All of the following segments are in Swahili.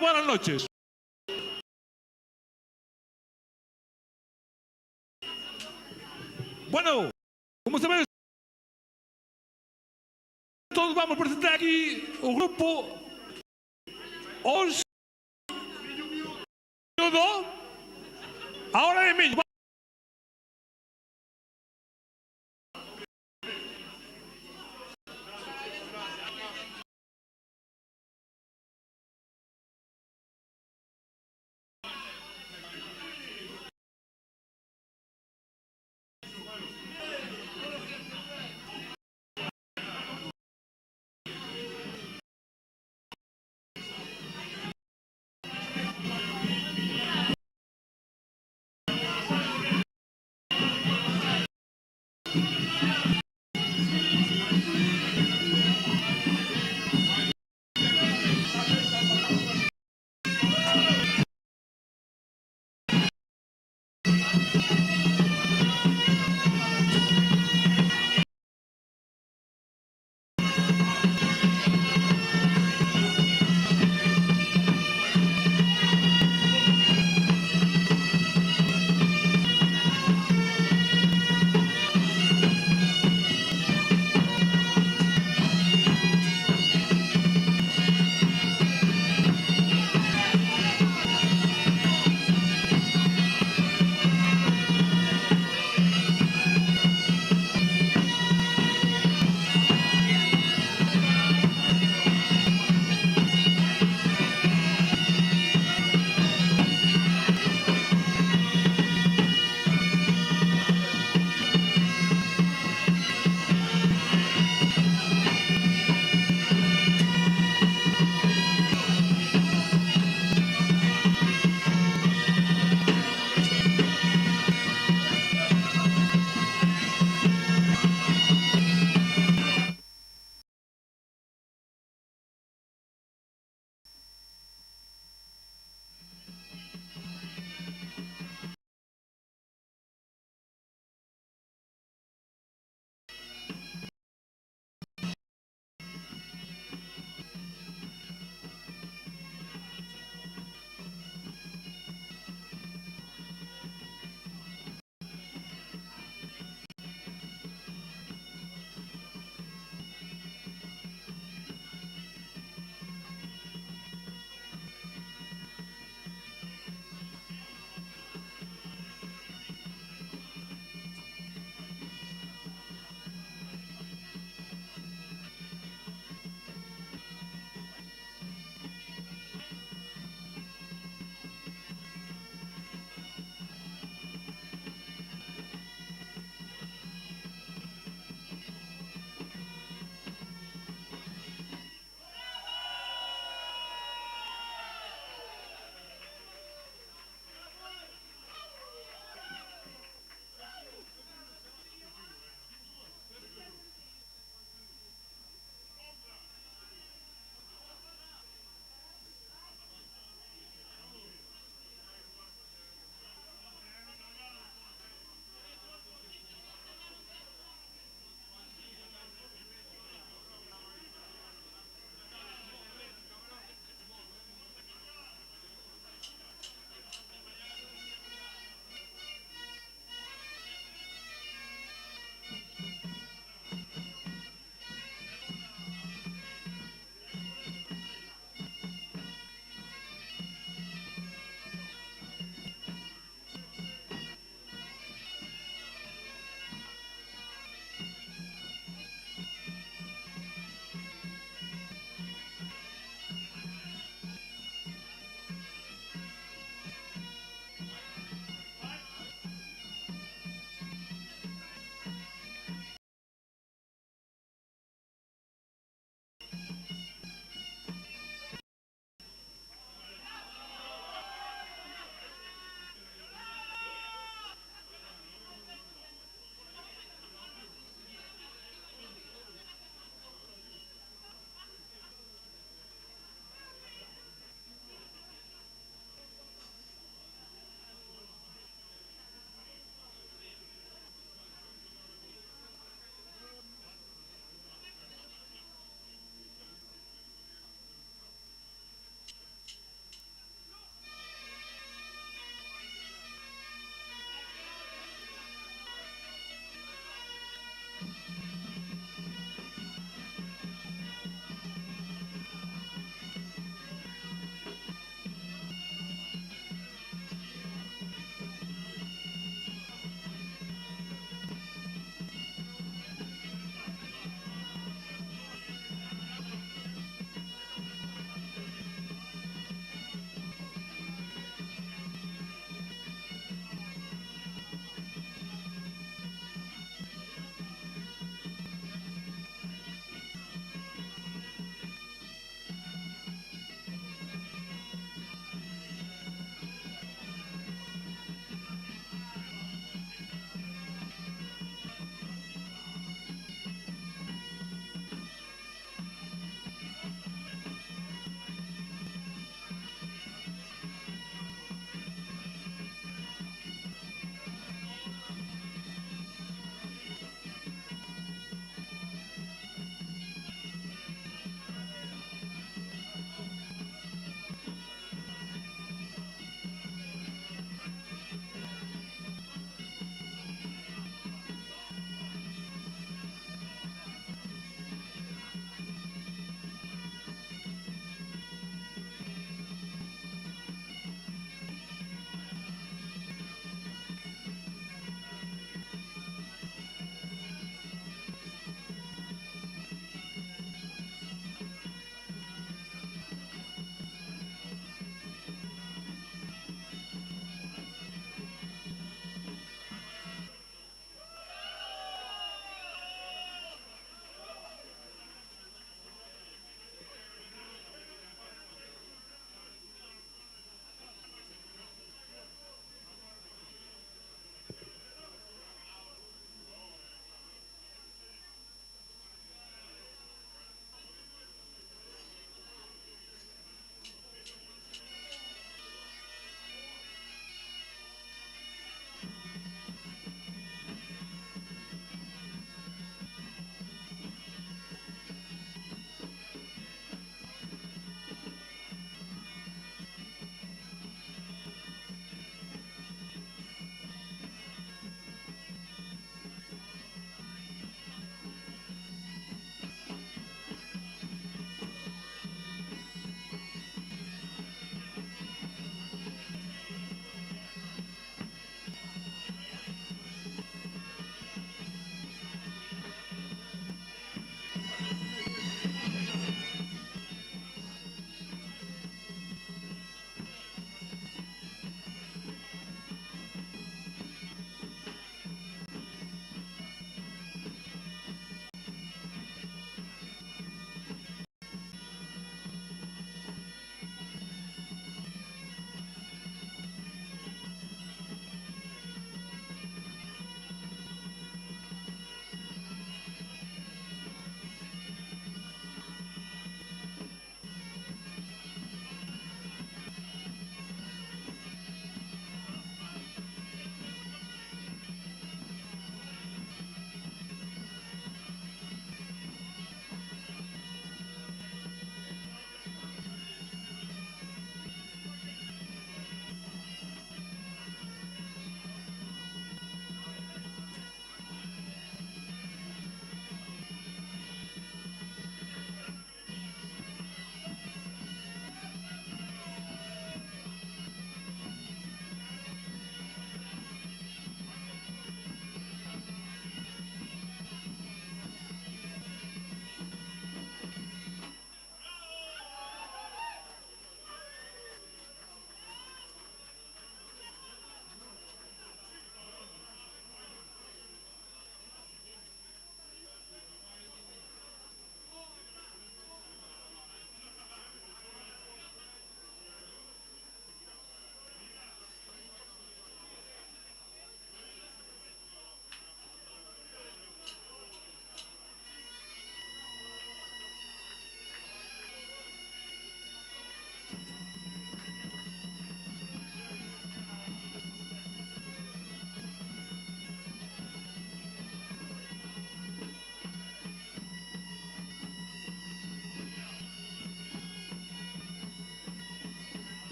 buenas noches. Bueno, como se ve, todos vamos a presentar aquí o grupo Os Ahora de mí.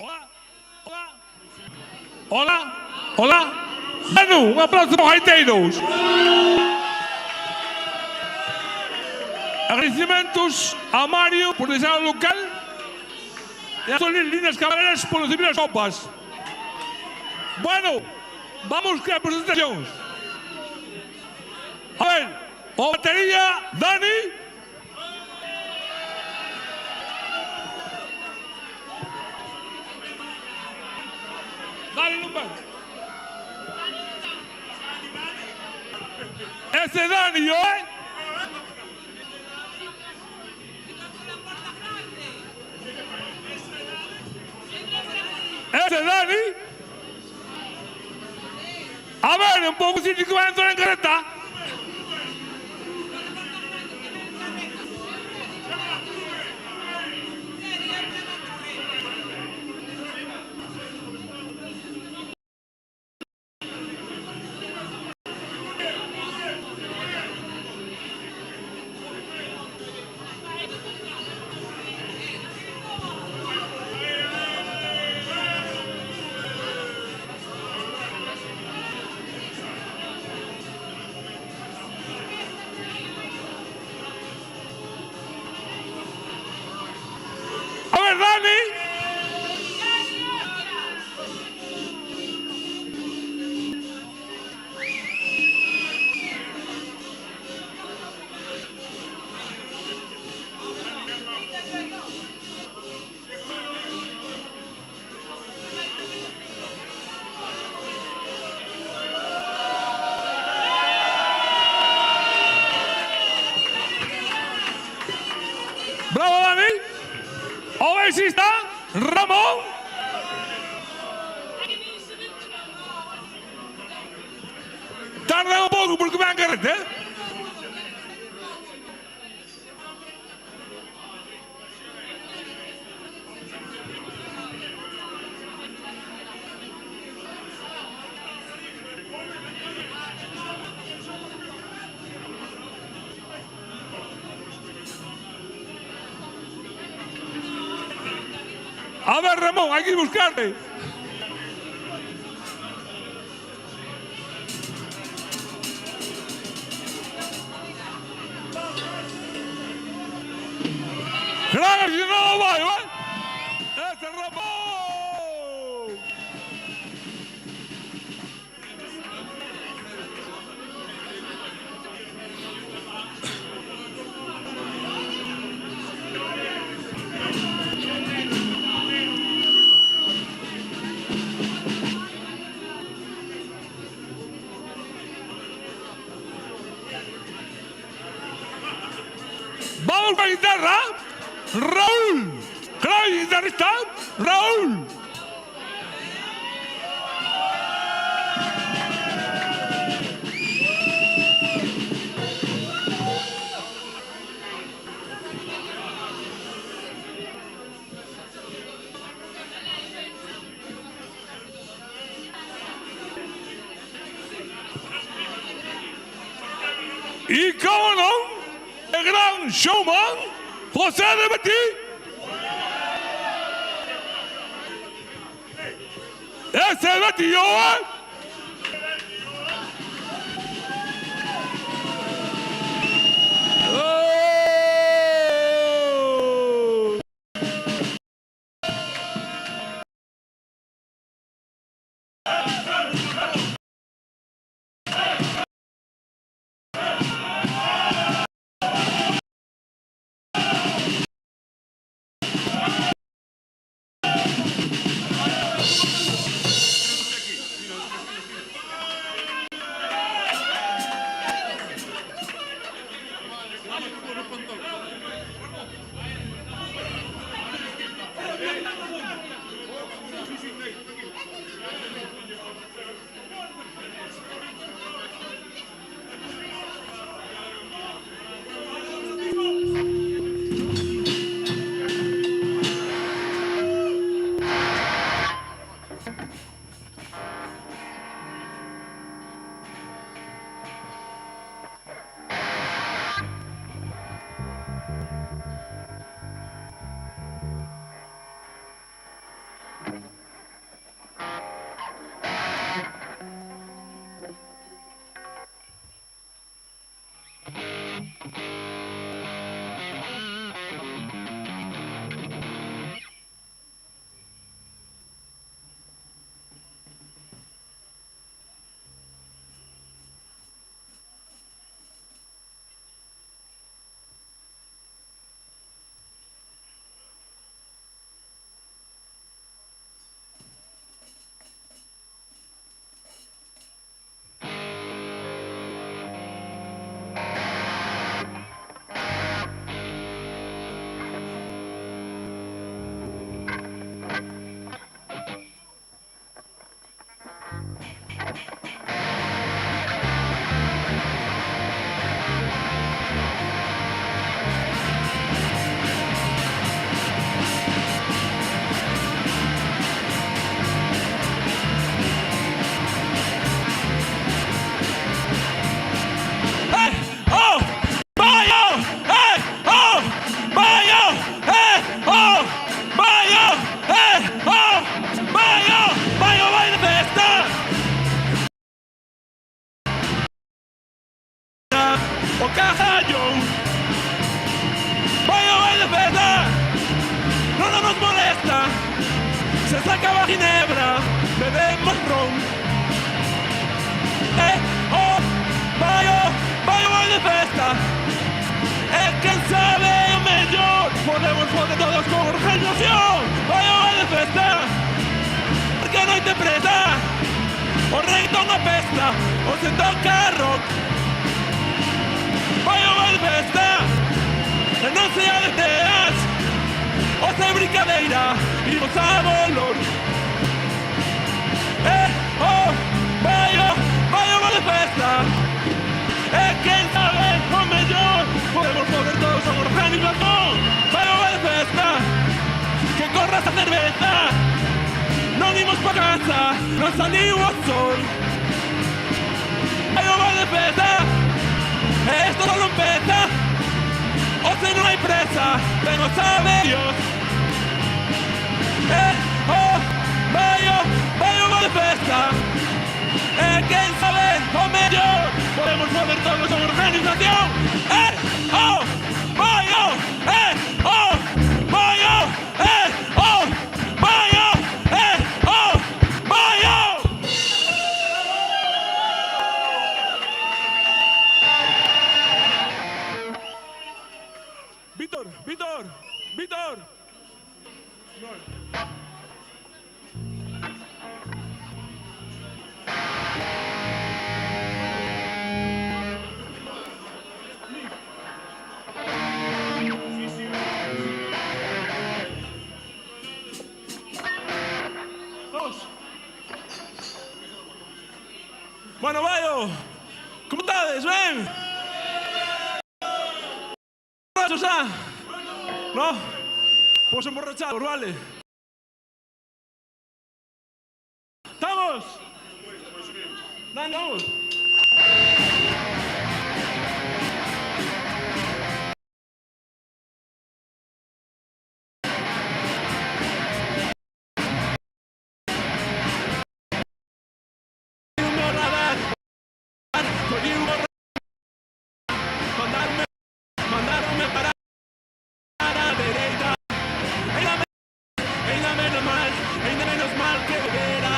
Hola, hola, hola, hola. Manu, um aplauso para os reiteiros. Agradecimentos a Mario por deixar o local e a todas as lindas camareras por recibir as copas. Bueno, vamos con las presentaciones. A ver, o batería, Dani. Dani, no más. Ese Dani, ¿eh? Ese Dani. A ver, un poco si que va a entrar en carreta. A ver, Dani. Bravo, Dani. A ver si está Ramón. Tarda un poco porque me han carrete. A ver, Ramón, hay que buscarte. Claro, si no va, ¿eh? ¡Ese Ramón! Vamos con la guitarra. Raúl. Claro, guitarrista. Raúl. Y cómo no, el gran showman, José de Betty. Ese es Betty, yo, festa. O Cajallón. Baile de festa. No nos molesta. Se sacaba ginebra, bebemos ron. Baile de festa. Es que sabe o mellor. Podemos foder todos con organización. Baile de festa. Porque a noite preta. O reggaeton apesta. O se toca rock. Baile de festa. E non se aleteas. O se brincadeira. Imos a volor. Baile de festa. É quen sabe o mellor. Podemos foder todos a organización. Baile de festa. Que corras a cerveza. Non imos pa casa. Non saliu o sol. Baile de festa. E esto solo empeza. O se non hai presa. Ben o sabe Dios. Baile de festa. É quen sabe o mellor. Podemos foder todos a organización. Víctor. Bueno, vaio. Como estades? Ben? Xa? No? Pois emborrachados, vale? ¿Estamos? Vamos. Mandaronme para a dereita. Ainda menos mal que era.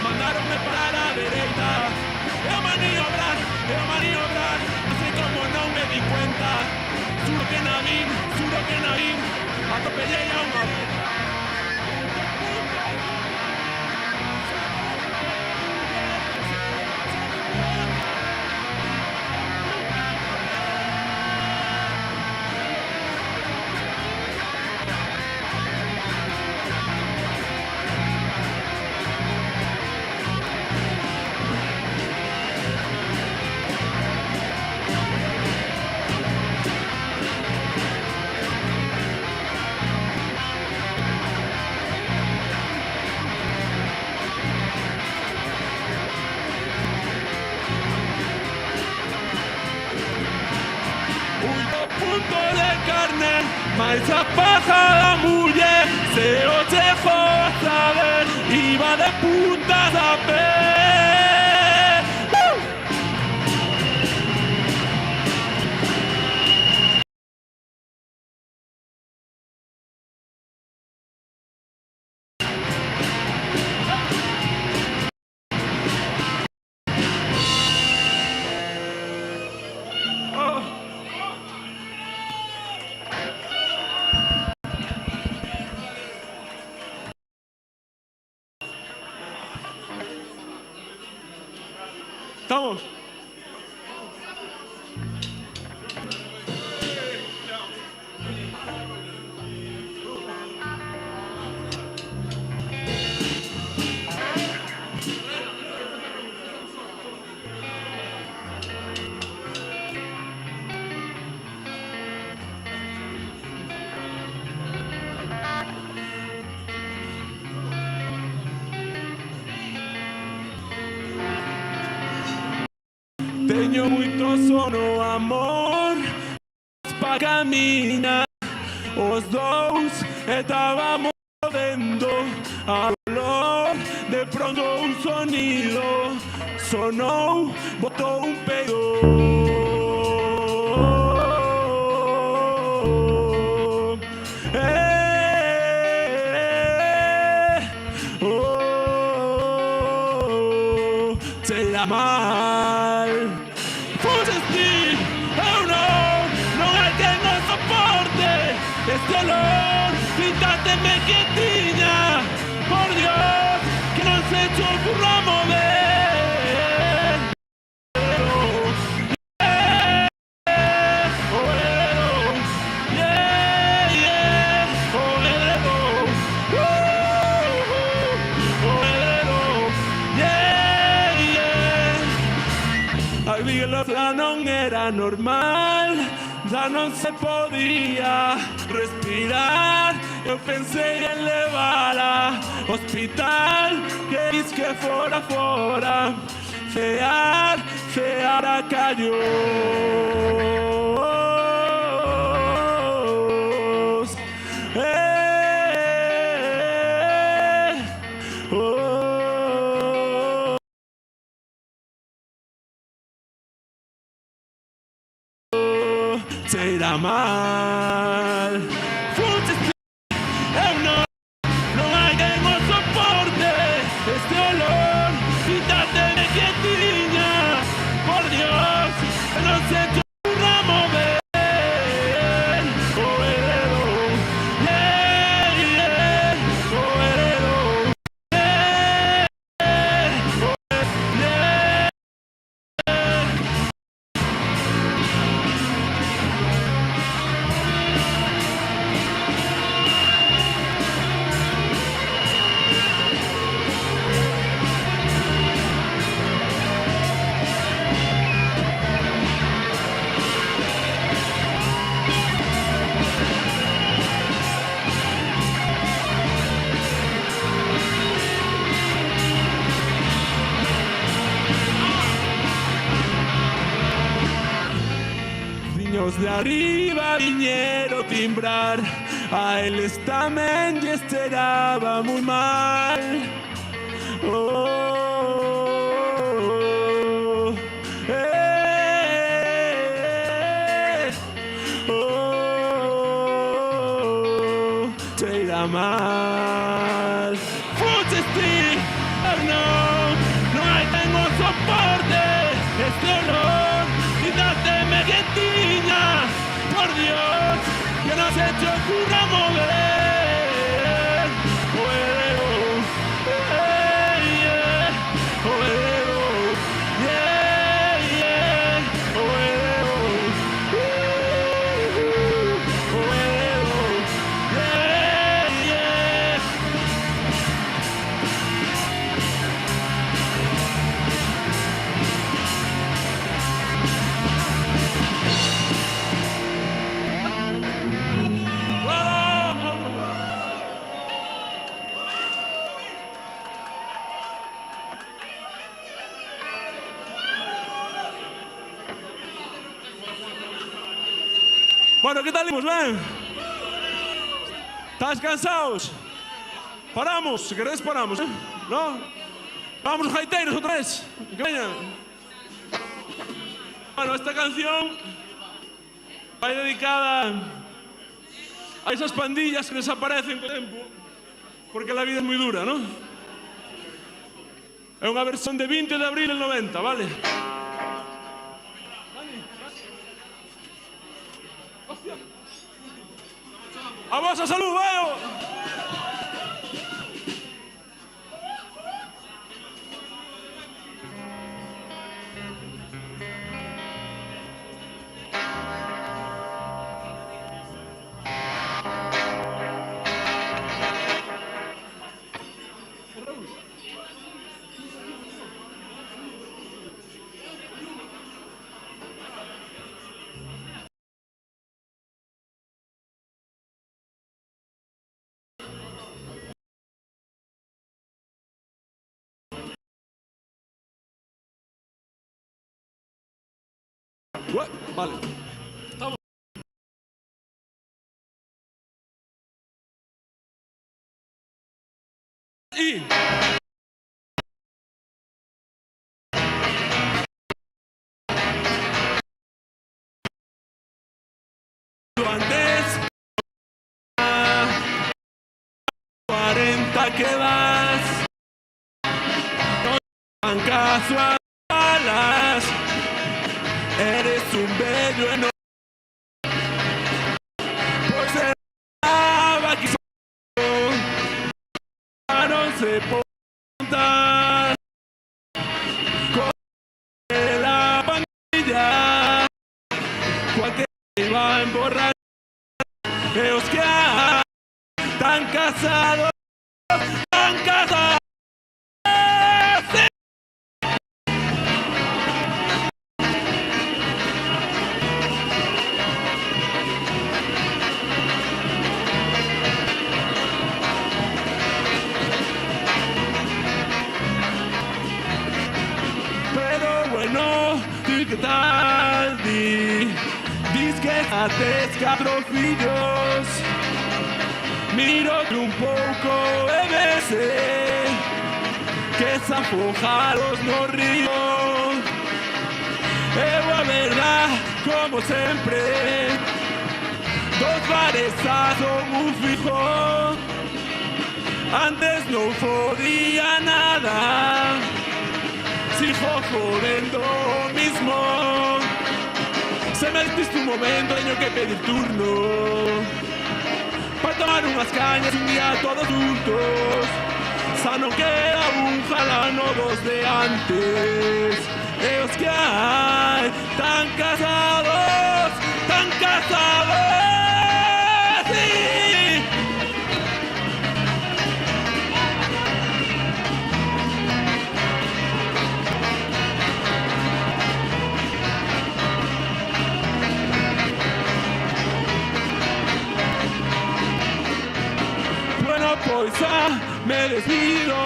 Mandaronme parar a dereita. Eu maniobrar, así como non me di cuenta. Juro que na vin, atropellei a unha vez. Mais a paja da muller, se o dejo saber, iba de putas a pé. Estamos. teño moito sono, amor, pa caminar. Os dous estábamos vendo a dolor. De pronto un sonido sonou, botou un pedo. Será mal. Fuches ti, eu non hai quen non soporte este olor. Quítateme quietiña, por Dios, que non se te ocurra mover. Ya non era normal, ya non se podía respirar. Eu pensei en levala ao hospital, que diz que fora, fear a callos. Será mal. Fuches, eu non hai quen o soporte este olor. Quítateme quietiña, por Dios, que non se te ocurra mover. O heredo, o heredo, Os de arriba viñeron timbrar, a eles tamén lle esteraba moi mal. Será mal. Fuches ti, eu non hai quen o soporte este olor. Quítateme quietiña, por Dios, que no se te ocurra mover. O heredo, o heredo, o heredo, o heredo, Bueno, ¿qué tal imos, ben? ¿Estás cansados? Paramos, si queréis paramos, ¿no? Vamos los jaiteiros otra vez, que veñan. Bueno, esta canción va dedicada a esas pandillas que desaparecen con tempo, porque la vida es muy dura, ¿no? Es una versión de 20 de abril del 90, ¿vale? A vosa salud, veo! Vale. Y antes 40 que vas, no dan caso a balas, eres un bello enorme por ser aquí no se ponta con la pandilla, cualquier iba a emborrachar, feos que hay, tan casados, tan casados. Pero bueno, ¿qué tal? Dis que ates 4 filhos, miro-te un pouco e vese que se afojaros no río. Eu a verdad, como sempre, dos bares son un fijo. Antes non podía nada, sigo jodendo mismo. Se me despiste un momento, tengo que pedir turno para tomar unas cañas un día todos juntos. Sano queda un jalano dos de antes. Ellos que hay tan casados, tan casados. Sí. Pois me despido,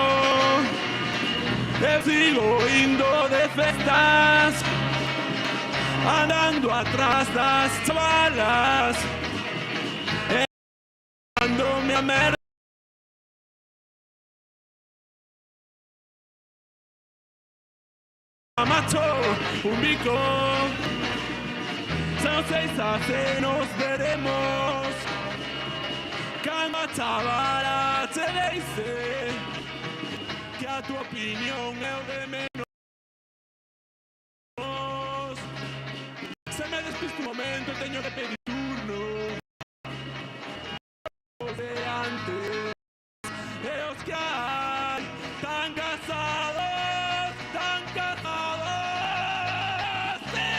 eu sigo indo de festas, andando atrás das chavalas, dándome a merda. Macho, un bico, son 6 hace nos veremos. Calma, chavala, te dice que a tu opinión es de menos. Se me despiste un momento, tengo que pedir turno. De antes, ellos que hay tan casados, tan casados. Sí.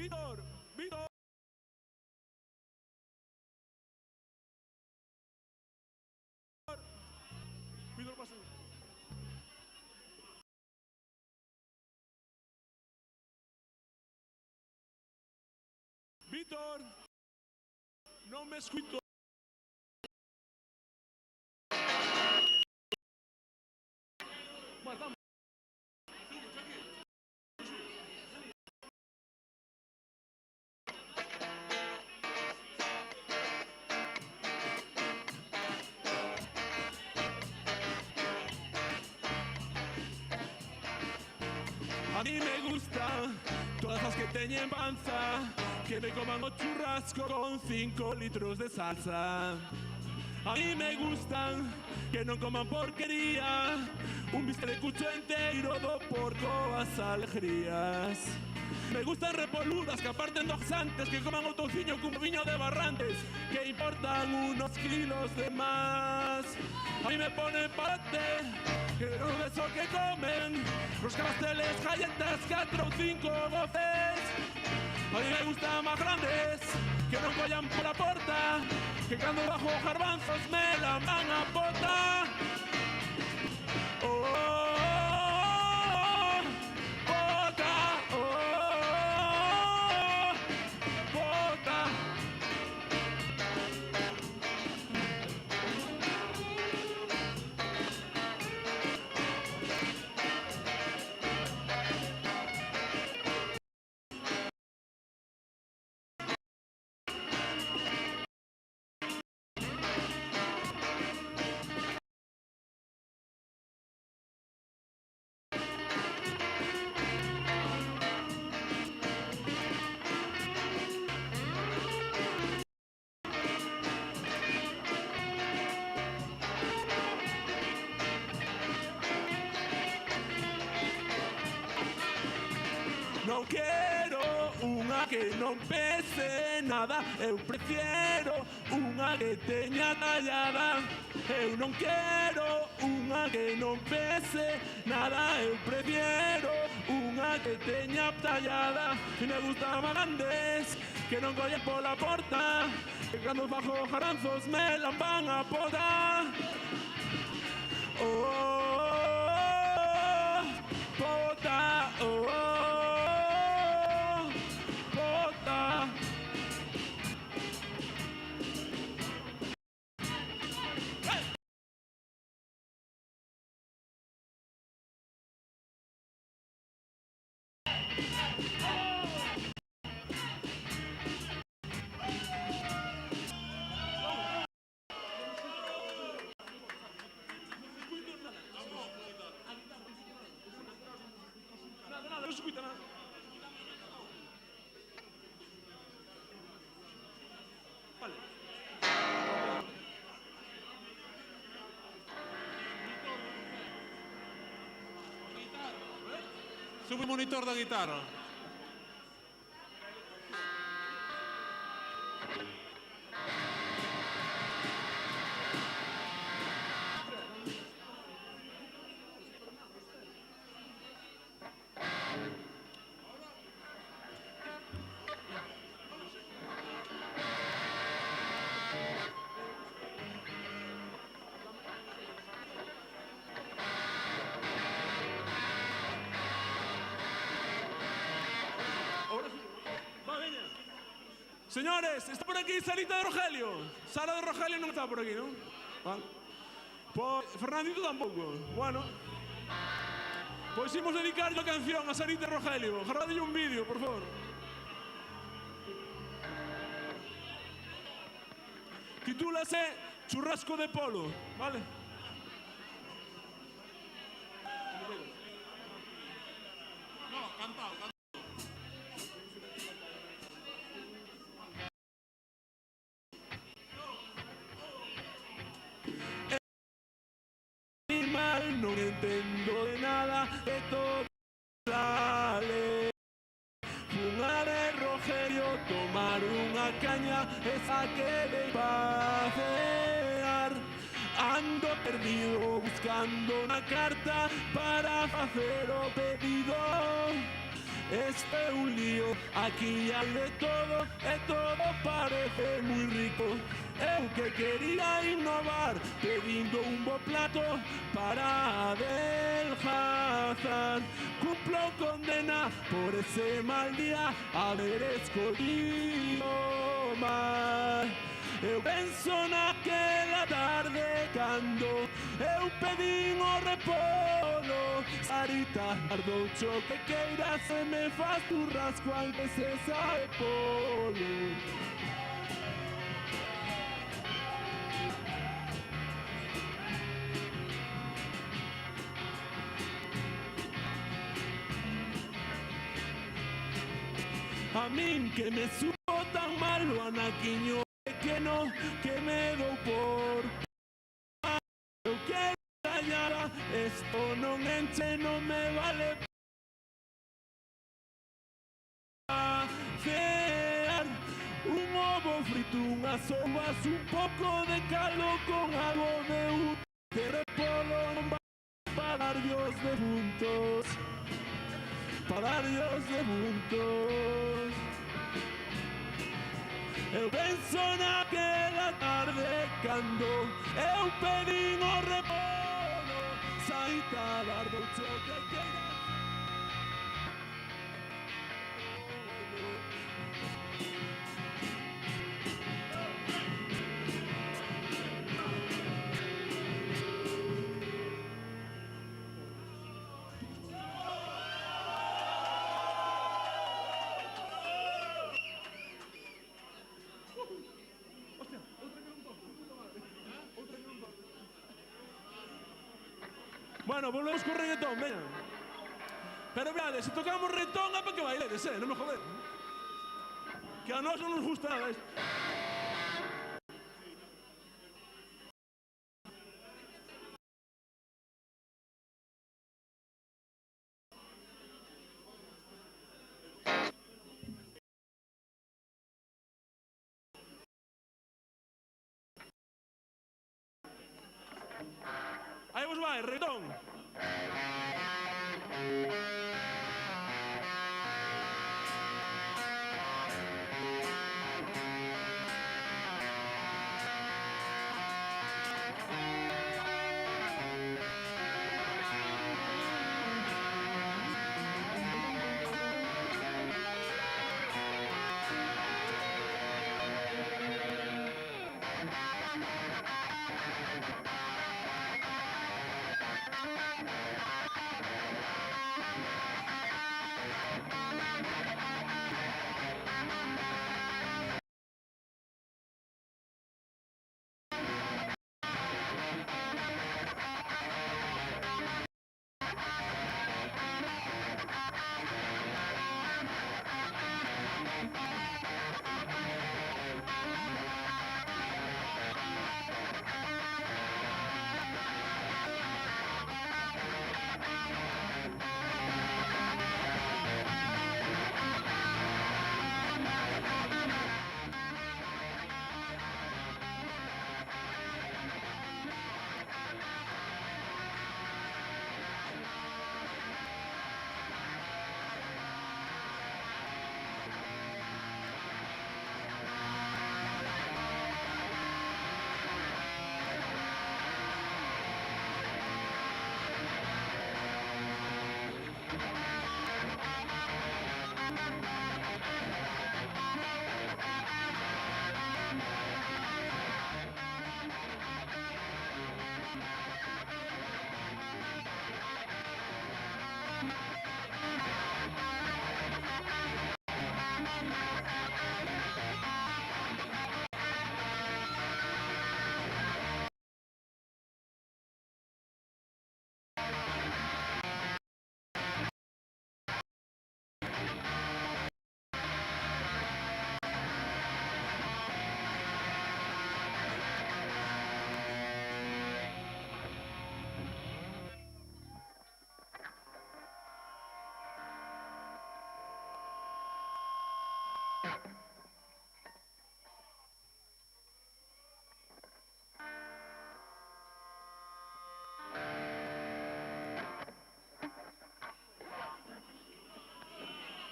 Víctor, Víctor. Víctor, pasa. Víctor, no me escucho. A mí me gustan todas las que teñen panza, que me coman un churrasco con 5 litros de salsa. A mí me gustan que non coman porquería, un bistec de cucho enteiro do porco as alegrías. Me gustan repoludas que aparten doxantes, que coman o touciño cun viño de Barrantes, que importan unos kilos de más. A mí me pone pate, que no es eso que comen, rosca, pasteles, galletas, 4 o 5 voces. A mí me gustan más grandes, que non collan por la porta, que cando bajo garbanzos me la van a pota. Oh, oh, oh, pota, oh, pota. Non quero unha que non pese nada, eu prefiero unha que teña tallada. Eu non quero unha que non pese nada, eu prefiero unha que teña tallada. E me gusta más grandes, que non collen pola porta, que cando bajo jaranzos me la van a poda. Oh, oh, oh, pota, oh, oh. Non si escuita nada. Vale. Sube o monitor da guitarra. Señores, está por aquí Sarita de Rogelio. Sara de Rogelio no está por aquí, ¿no? Vale. Pues Fernandito tampoco. Bueno. Pues imos dedicar una canción a Sarita de Rogelio. Grabadle un vídeo, por favor. Titúlase Churrasco de Polo, ¿vale? No, cantado. Non entendo de nada, de todo sale. Unha de Rogelio, tomar unha caña, esa que de pasear. Ando perdido buscando unha carta para facer o pedido. Este é un lío, aquí hai de todo e todo parece moi rico. Eu que quería innovar pedindo un bo plato para adelgazar. Cumplo condena por ese mal día haber escollido mal. Eu penso naquela tarde cando eu pedín o repolo. Sarita, ardoucho que queiras se me faz churrasco aunque se sabe polo. A min que me supo tan mal o anaquiño pequeno que me dou por eu quero gañar, esto non enche, non me vale facer un ovo frito, unhas ovas, un pouco de caldo con algo de de repolo, non va para darllos de puntos, para darllos de puntos. Eu penso naquela tarde cando eu pedín o repolo. Saíta, ardoucho que queiras. Bueno, volvemos con reggaetón, venga. Pero mirade, se tocamos reggaetón é para que bailedes, non me joder. Que a nós non nos gusta nada isto. Aí vos vai, reggaetón.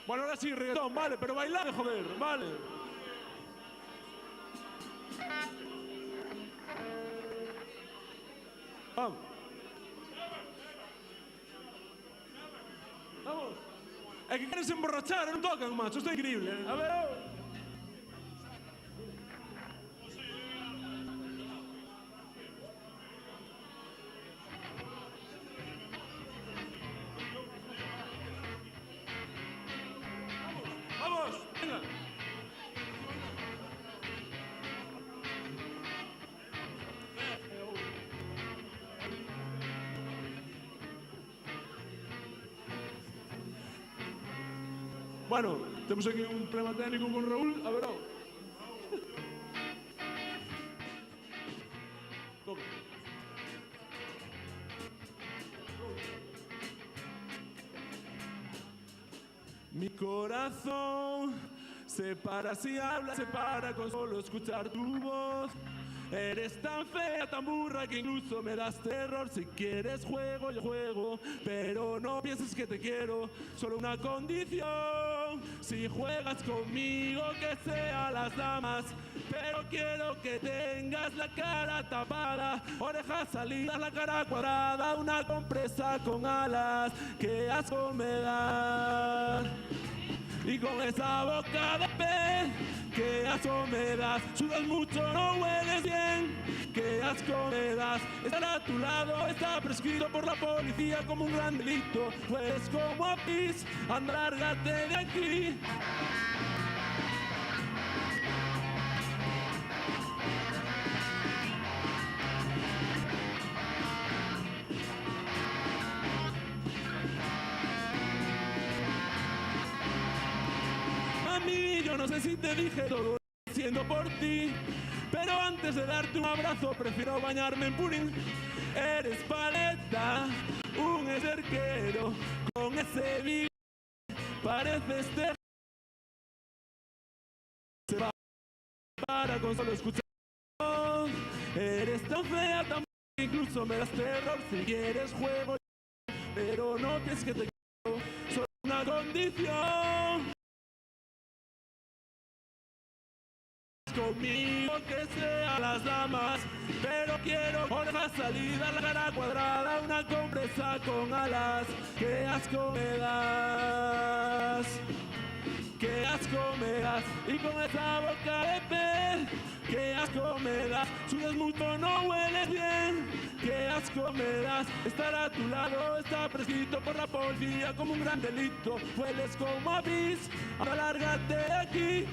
Bueno, ahora sí, reggaetón, vale, pero bailad, joder, vale. Vamos. Vamos. Es que quieren se emborrachar, no tocan, macho, esto es increíble. A ver. Vamos, venga. Bueno, temos aquí un problema técnico con Raúl. A ver, Toca. Mi corazón se para si hablas, se para con solo escuchar tu voz. Eres tan fea, tan burra que incluso me das terror. Si quieres juego, yo juego, pero no pienses que te quiero. Solo una condición: si juegas conmigo, que sea las damas. Pero quiero que tengas la cara tapada, orejas salidas, la cara cuadrada, una compresa con alas. ¡Qué asco me da! Y con esa boca de pez, qué asco me das. Sudas mucho, no hueles bien, qué asco me das. Estar a tu lado está prescrito por la policía como un gran delito. Hueles como a pis, anda, lárgate de aquí. Yo no sé si te dije todo siendo por ti, pero antes de darte un abrazo prefiero bañarme en purín. Eres paleta, un esterquero, con ese bigote pareces se va para con solo escuchar. Eres tan fea, tan que incluso me das terror. Si quieres juego, pero no pienses que te quiero. Solo una condición: conmigo, que sea las damas. Pero quiero orejas salidas, la cara cuadrada, una compresa con alas. ¡Qué asco me das! ¡Qué asco me das! Y con esa boca de pez, ¡qué asco me das! Sudas mucho, no hueles bien, ¡qué asco me das! Estar a tu lado está prescrito por la policía como un gran delito. Hueles como a pis, ahora lárgate de aquí.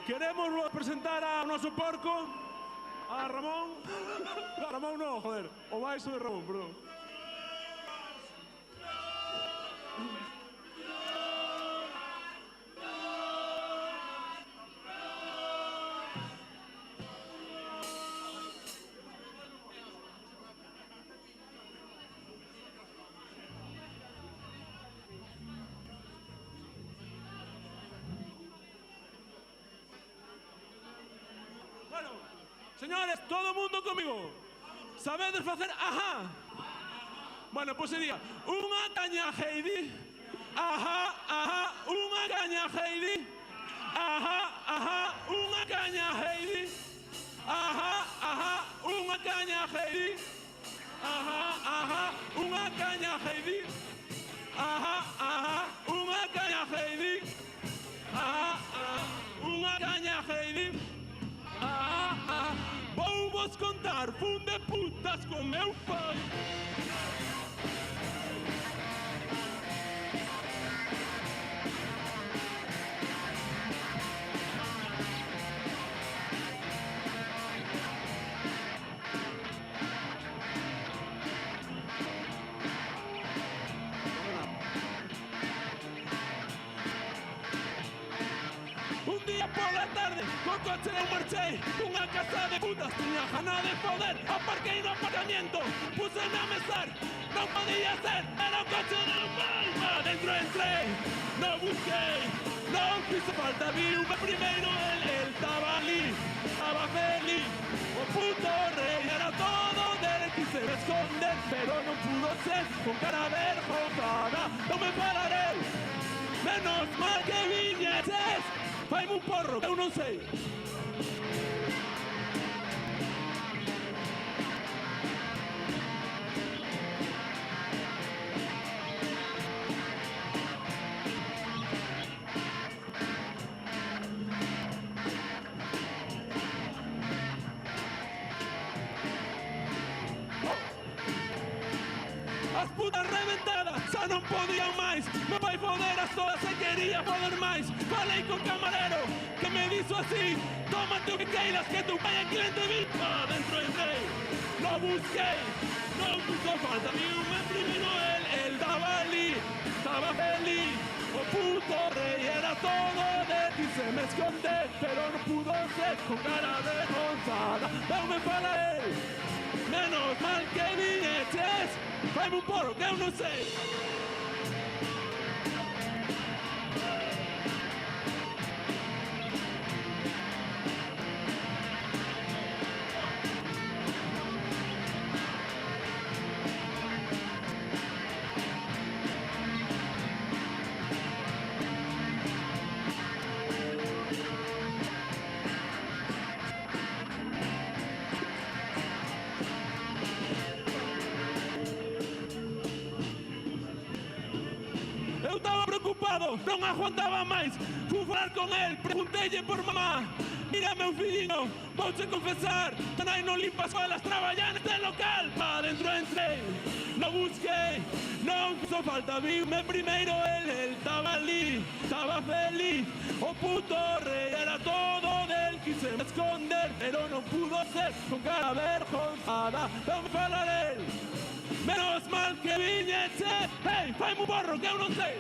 Queremos presentar a noso porco, a Ramón. A Ramón no, joder. O baixo de Ramón, perdón. Bueno, señores, todo el mundo conmigo. ¿Sabedes facer ajá? Bueno, pues sería unha caña Heidi. Ajá, ajá, unha caña Heidi. Ajá, ajá, unha caña Heidi. Ajá, ajá, unha caña Heidi. Ajá, ajá, unha caña Heidi. Ajá, ajá, unha caña Heidi. Ajá, ajá, unha caña Heidi. Vou vos contar fun de putas con meu pai. Un día por la tarde, con coche eu marchei. Unha casa de putas, tiña gana de poder. Aparquei no aparcamiento, puseme a mesar. Non podía ser, era un coche normal. Adentro entrei, non busquei, non fixe falta. Viume primeiro el taba ali, taba feliz. O puto rei era todo del. Quise esconder, pero non pudo ser. Con cara vergonzada, non me pararei. Menos mal que viñeses. Faime un porro, que eu non sei. As putas reventadas xa non podían máis. Me vai foder as todas e quería foder máis. Falei con camarero que me dixo así: tómate o que queiras, que tu pai é cliente VIP. Adentro entrei, lo busquei, non puso falta. Viume primeiro el taba ali, taba feliz. O puto rei era todo de ti. Se me esconde, pero non pudo ser. Con cara vergonzada, non me fala él. Menos mal que viñeches. Faime un porro, que eu non sei. Eu estaba preocupado, non aguantaba máis. Fui falar con el, pregunteille por mamá. Mira, meu filliño, vouche confesar, tan aí non limpas colas, traballan neste local. Pa dentro entrei, no busquei, non fizo falta. Vime primeiro el taba ali, taba feliz. O puto rei era todo del. Quise me esconder, pero non pudo ser. Con cara vergonzada, non me falar el. Menos mal que viñeche. Hey, faime un porro, que eu non sei.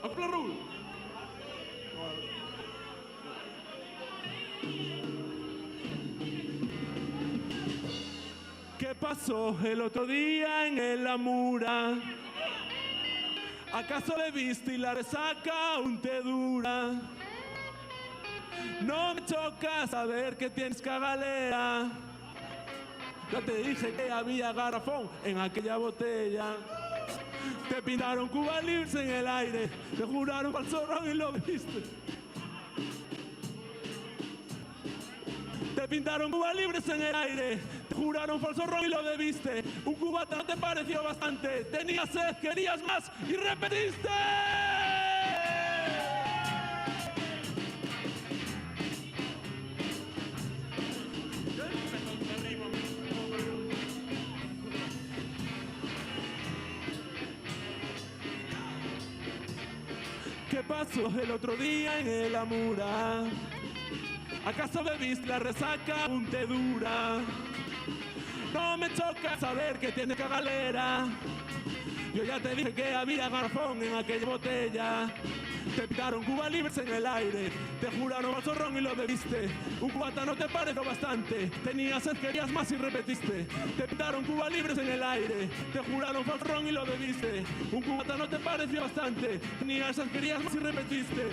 Acopla Raúl. ¿Qué pasó el otro día en el Amura? ¿Acaso le viste y la resaca aún te dura? No me choca saber que tienes cagalera. Ya te dije que había garrafón en aquella botella. Te pintaron Cuba Libres en el aire, te juraron falso ron y lo viste. Te pintaron Cuba libres en el aire, te juraron falso ron y lo bebiste. Un cubata no te pareció bastante, tenías sed, querías más y repetiste. ¿Qué pasó el otro día en el Amura? ¿Acaso bebiste la resaca aún te dura? No me choca saber que tiene cagalera. Yo ya te dije que había garrafón en aquella botella. Te pintaron Cuba libres en el aire, te juraron falso ron y lo bebiste. Un cubata no te pareció bastante, tenías sed, querías más y repetiste. Te pintaron Cuba libres en el aire, te juraron falso ron y lo bebiste. Un cubata no te pareció bastante, tenías sed, querías más y repetiste.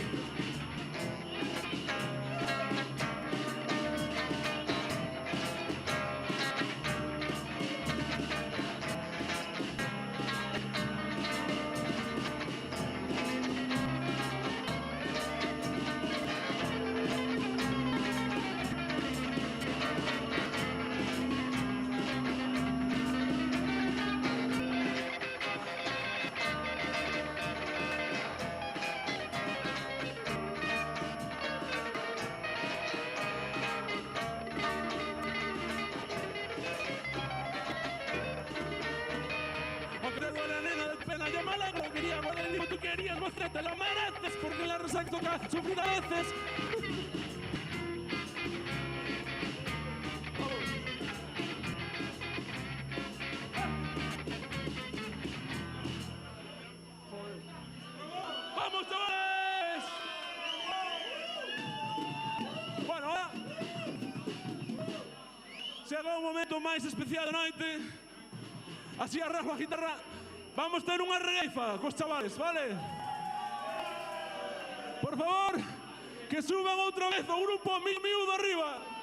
Yo me alegro, quería guardar el libro, tú querías mostrar, te lo mereces, porque la resaca toca sufrir a veces. ¡Vamos, chavales! Bueno, ahora chega un momento máis especial da noite. Así arrajo a guitarra. Vamos a ter unha regueifa cos chavales, vale? Por favor, que suban outra vez o grupo miúdo arriba.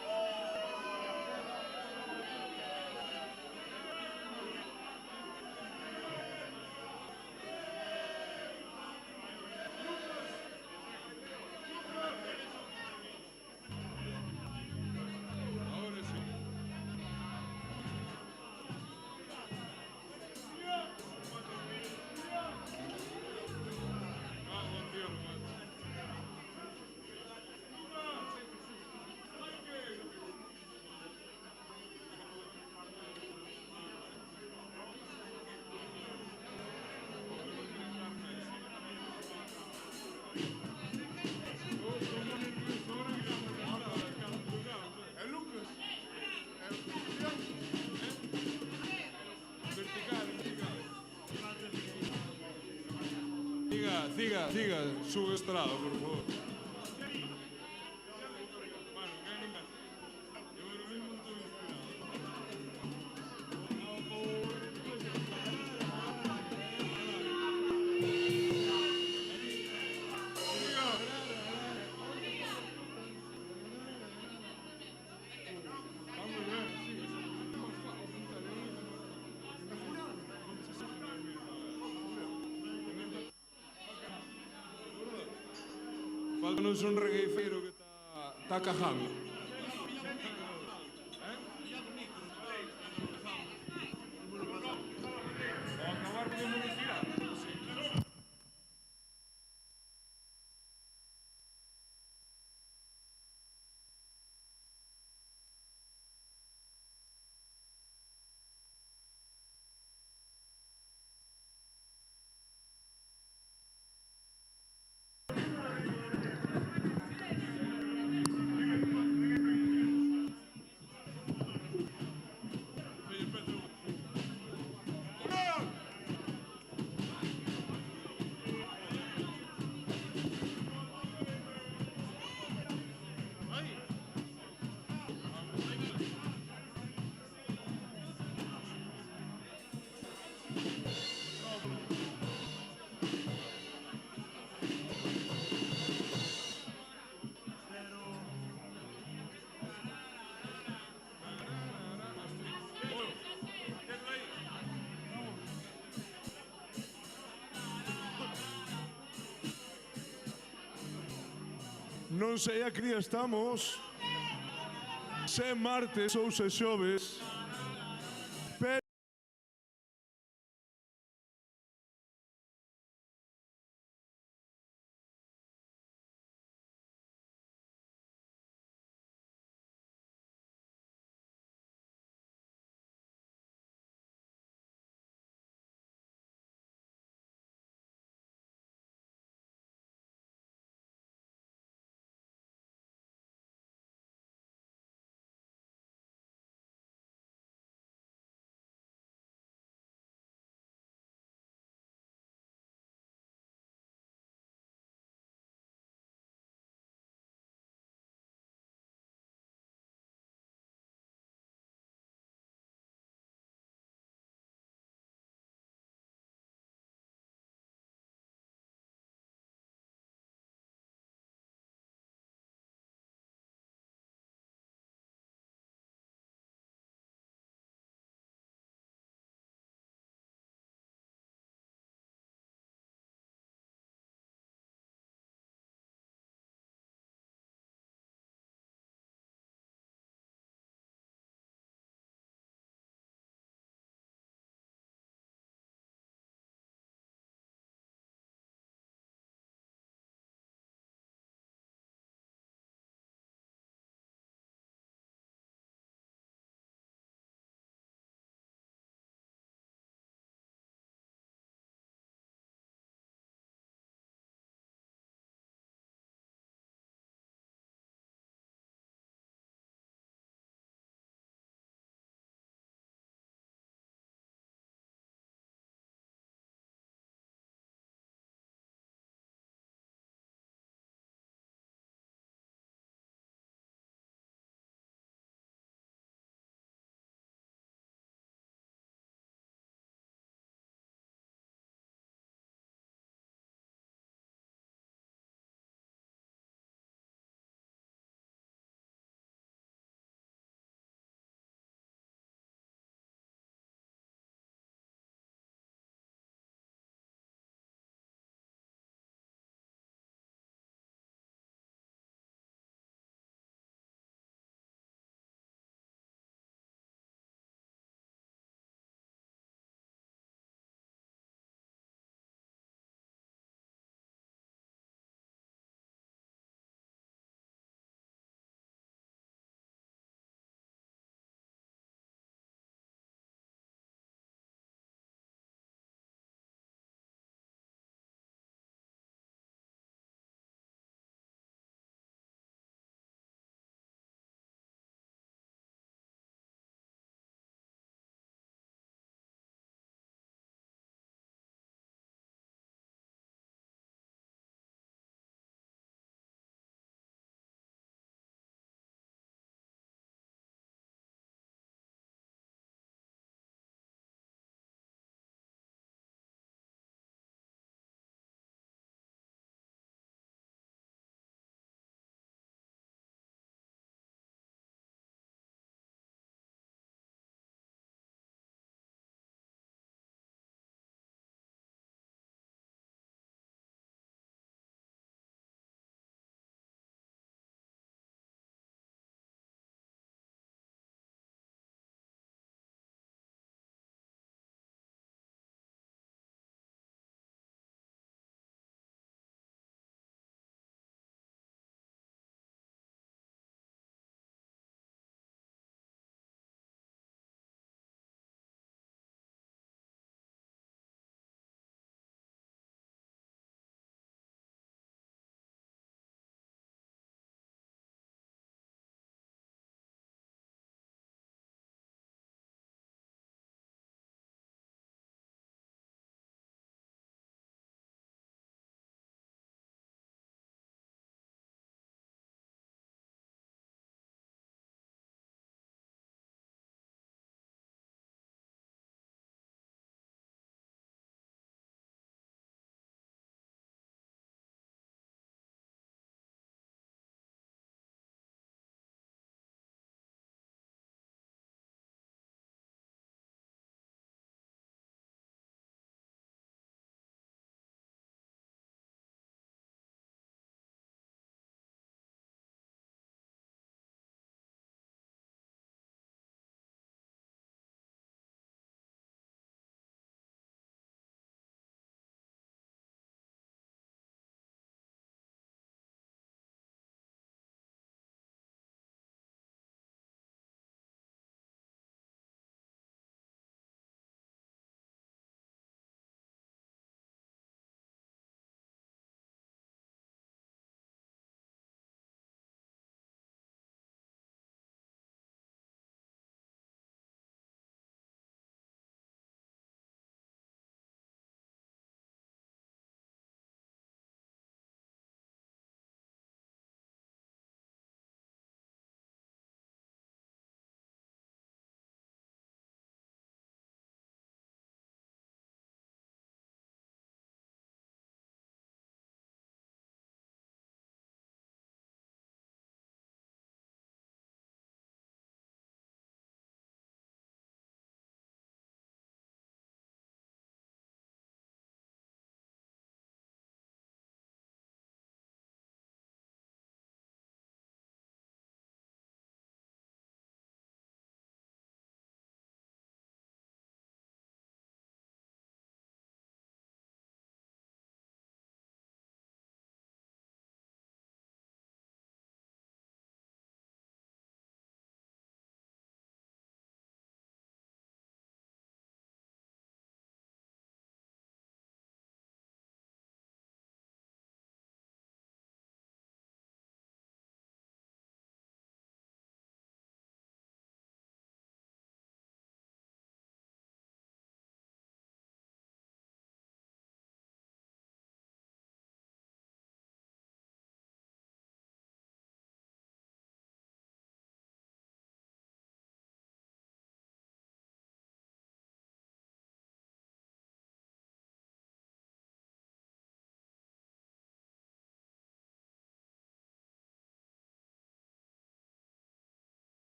Siga, sube estrado, por favor. Falta-nos un regueifeiro que está cajando. Non sei a cría estamos. Se martes ou se xoves,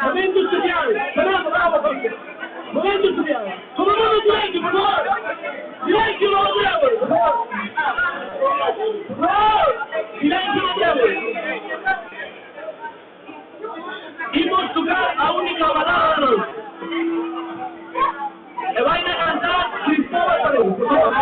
Momento studiare, Fernando, bravo, momento studiare, come modo silenzio, per favore, silenzio onorevole, silenzio onorevole, hemos tocar a única balada, e vai a cantar Cristóbal Paredes, por favor.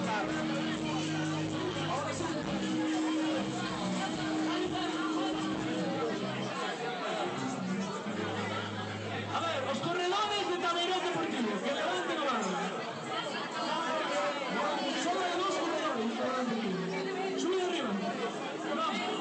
A ver, los corredores de Taberón Deportivo, que levanten la mano. Solo hay dos corredores de Taberón Deportivo. Sube arriba. Vamos.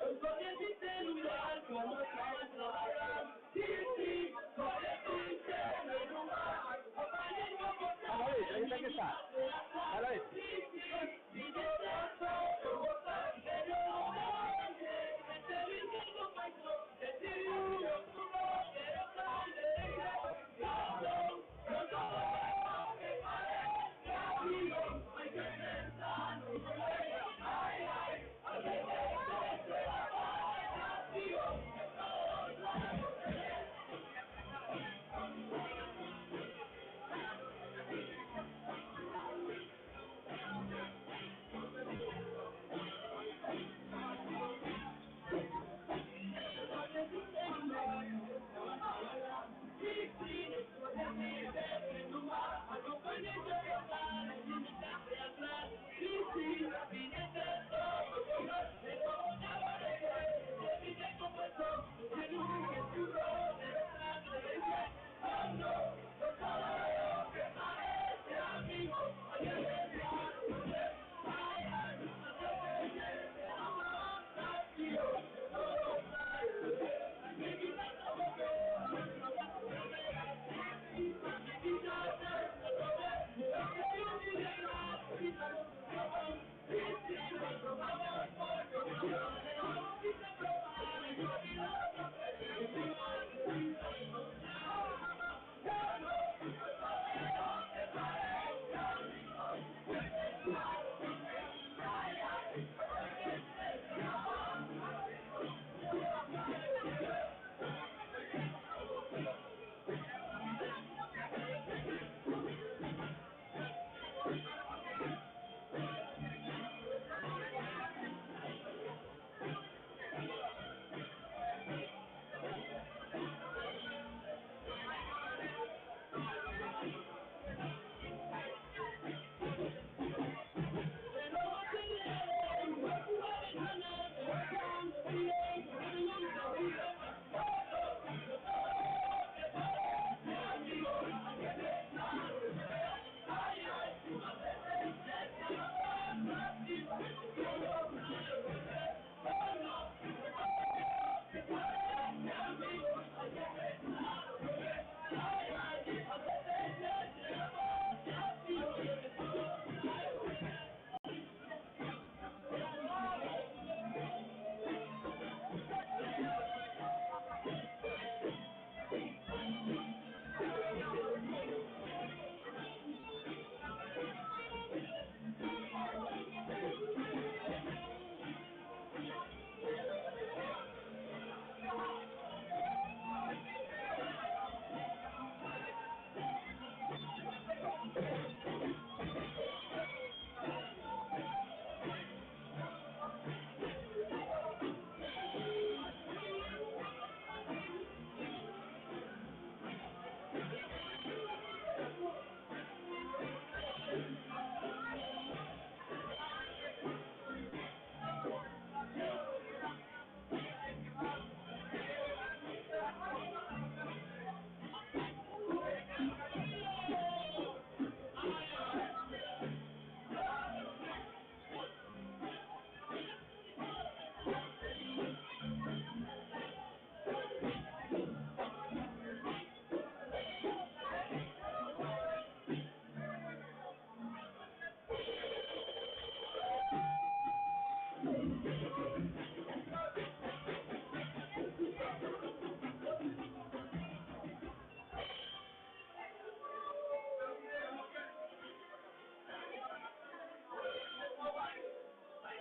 El corriente celular, como estaba trabajando, sí, sí, corriente celular, acompañando por la ahí está. Dale. sí, sí, y de pronto, pero este viviendo paso, decidió su pero no todo que parece amigo, hay que pensar, ay, ay,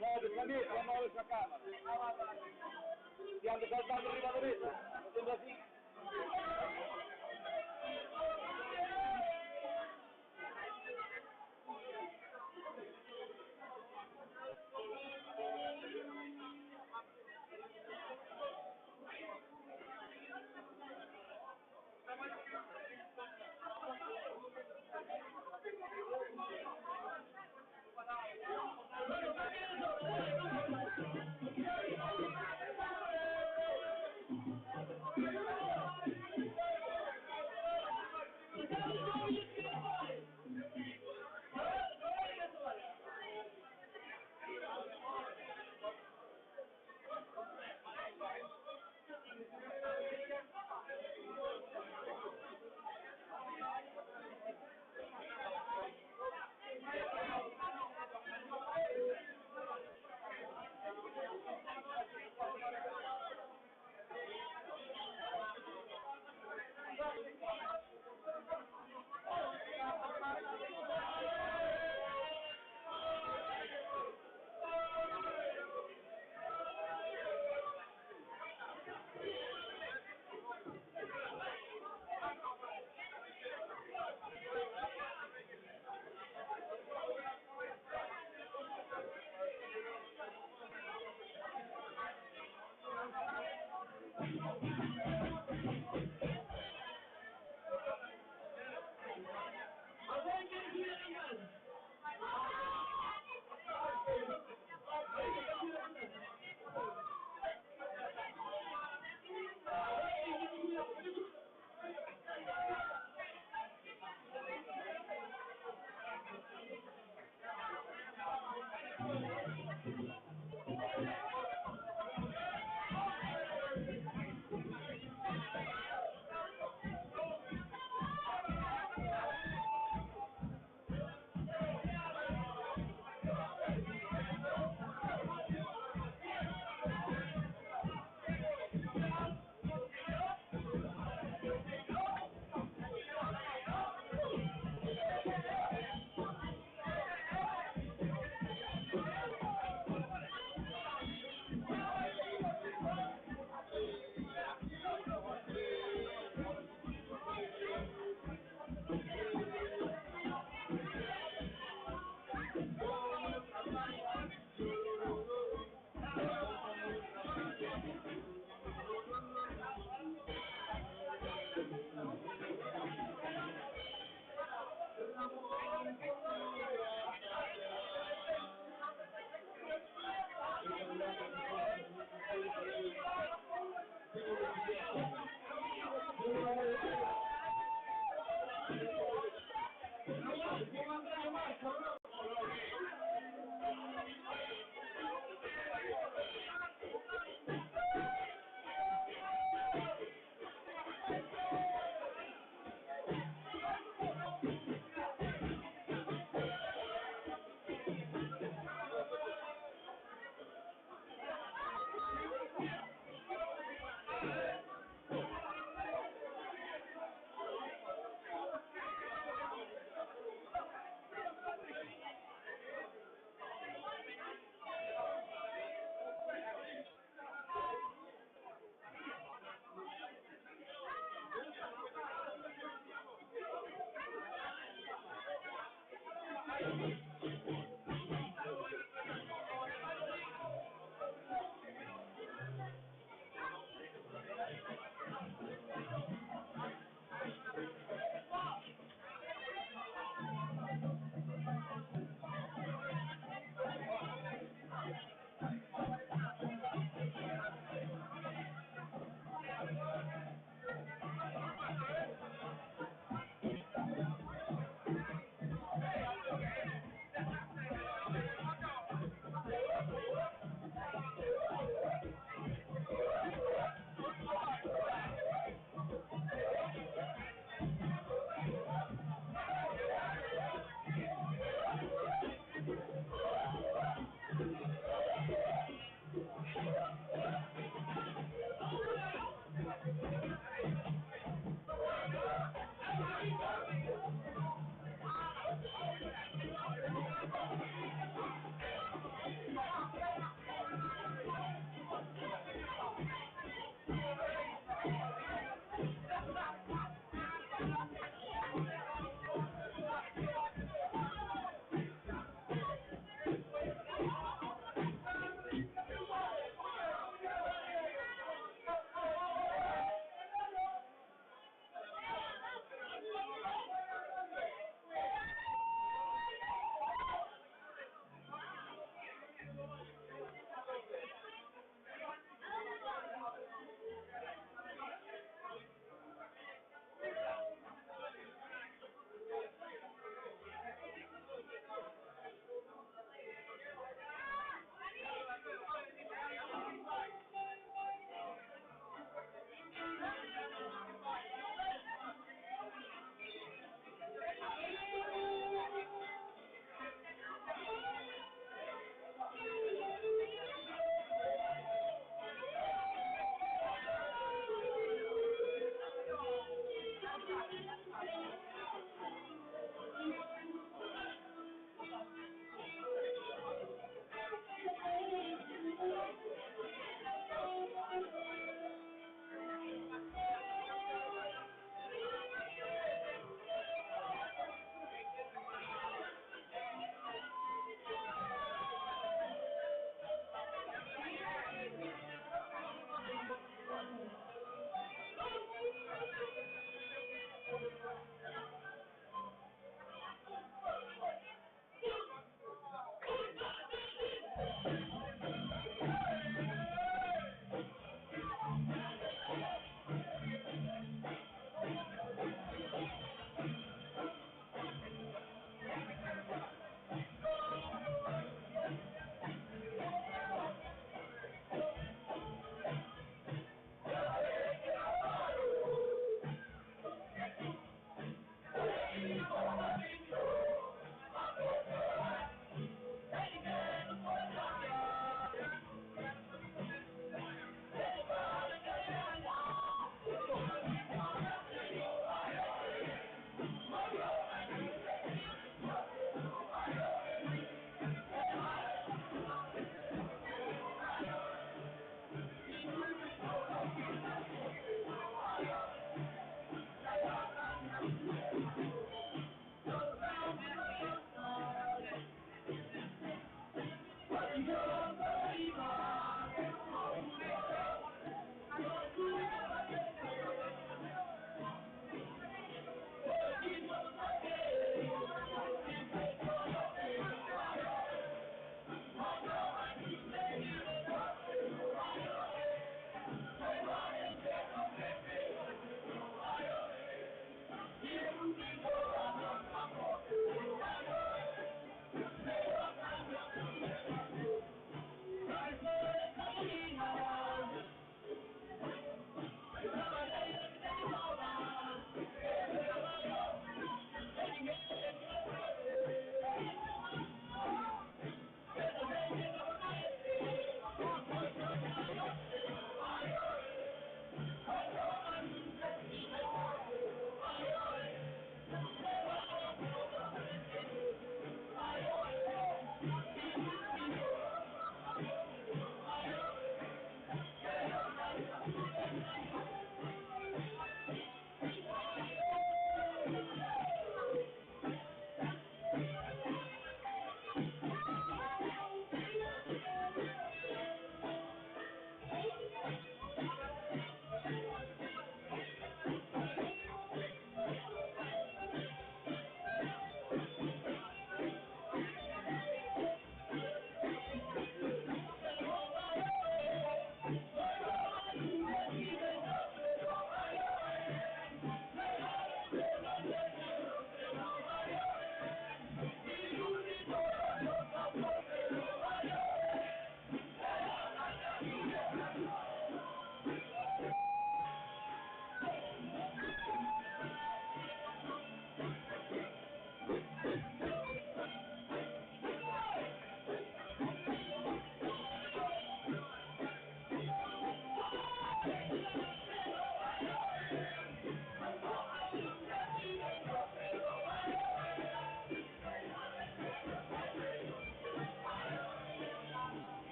No, descendete, vamos a ver esa cámara. Y ando saltando arriba derecha, haciendo así. Bueno,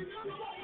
Silencio,